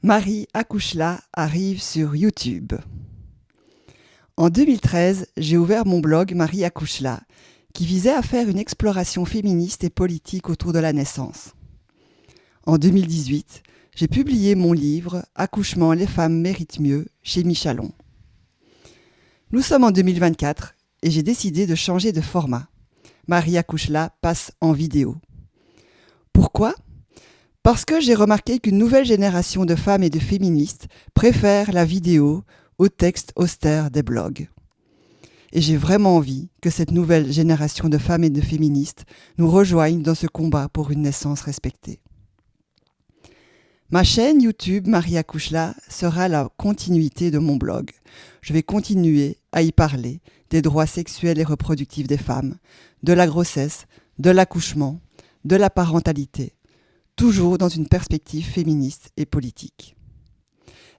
Marie Akouchla arrive sur YouTube. En 2013, j'ai ouvert mon blog Marie Akouchla, qui visait à faire une exploration féministe et politique autour de la naissance. En 2018, j'ai publié mon livre « Accouchement, les femmes méritent mieux » chez Michalon. Nous sommes en 2024 et j'ai décidé de changer de format. Marie Akouchla passe en vidéo. Pourquoi ? Parce que j'ai remarqué qu'une nouvelle génération de femmes et de féministes préfèrent la vidéo au texte austère des blogs. Et j'ai vraiment envie que cette nouvelle génération de femmes et de féministes nous rejoigne dans ce combat pour une naissance respectée. Ma chaîne YouTube Marie Akouchla sera la continuité de mon blog. Je vais continuer à y parler des droits sexuels et reproductifs des femmes, de la grossesse, de l'accouchement, de la parentalité, toujours dans une perspective féministe et politique.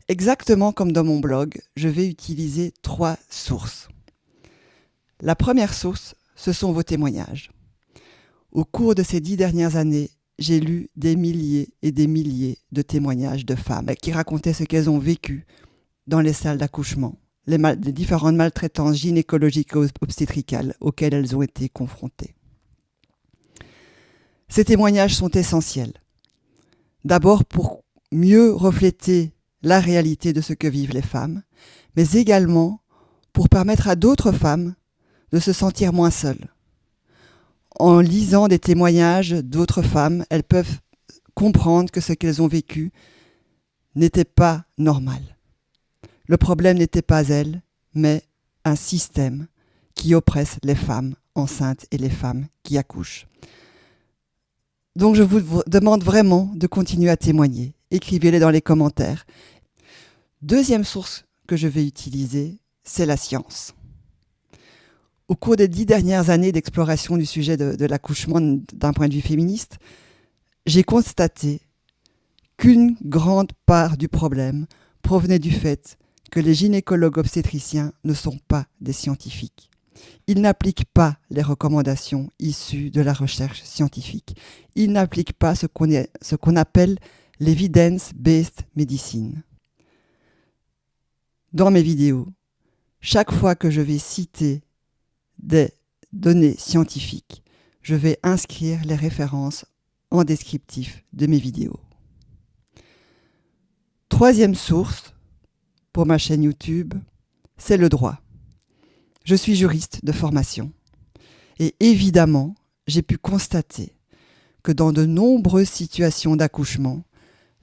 Exactement comme dans mon blog, je vais utiliser 3 sources. La première source, ce sont vos témoignages. Au cours de ces 10 dernières années, j'ai lu des milliers et des milliers de témoignages de femmes qui racontaient ce qu'elles ont vécu dans les salles d'accouchement, les différentes maltraitances gynécologiques et obstétricales auxquelles elles ont été confrontées. Ces témoignages sont essentiels. D'abord pour mieux refléter la réalité de ce que vivent les femmes, mais également pour permettre à d'autres femmes de se sentir moins seules. En lisant des témoignages d'autres femmes, elles peuvent comprendre que ce qu'elles ont vécu n'était pas normal. Le problème n'était pas elles, mais un système qui oppresse les femmes enceintes et les femmes qui accouchent. Donc je vous demande vraiment de continuer à témoigner. Écrivez-les dans les commentaires. Deuxième source que je vais utiliser, c'est la science. Au cours des 10 dernières années d'exploration du sujet de l'accouchement d'un point de vue féministe, j'ai constaté qu'une grande part du problème provenait du fait que les gynécologues obstétriciens ne sont pas des scientifiques. Ils n'appliquent pas les recommandations issues de la recherche scientifique. Ils n'appliquent pas ce qu'on appelle l'evidence-based medicine. Dans mes vidéos, chaque fois que je vais citer des données scientifiques, je vais inscrire les références en descriptif de mes vidéos. Troisième source pour ma chaîne YouTube, c'est le droit. Je suis juriste de formation et évidemment, j'ai pu constater que dans de nombreuses situations d'accouchement,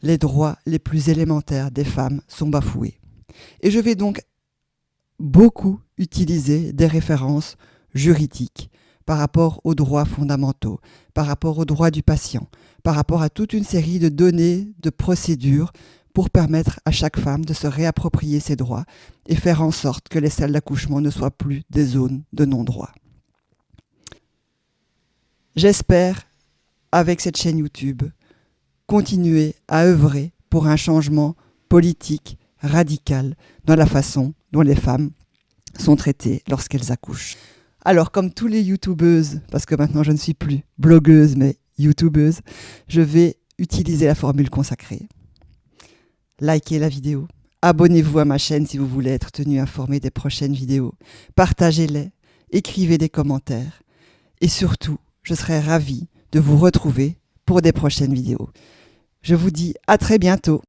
les droits les plus élémentaires des femmes sont bafoués. Et je vais donc beaucoup utiliser des références juridiques par rapport aux droits fondamentaux, par rapport aux droits du patient, par rapport à toute une série de données, de procédures pour permettre à chaque femme de se réapproprier ses droits et faire en sorte que les salles d'accouchement ne soient plus des zones de non-droit. J'espère, avec cette chaîne YouTube, continuer à œuvrer pour un changement politique radical dans la façon dont les femmes sont traitées lorsqu'elles accouchent. Alors, comme tous les youtubeuses, parce que maintenant je ne suis plus blogueuse mais youtubeuse, je vais utiliser la formule consacrée. Likez la vidéo, abonnez-vous à ma chaîne si vous voulez être tenu informé des prochaines vidéos, partagez-les, écrivez des commentaires et surtout, je serai ravie de vous retrouver pour des prochaines vidéos. Je vous dis à très bientôt.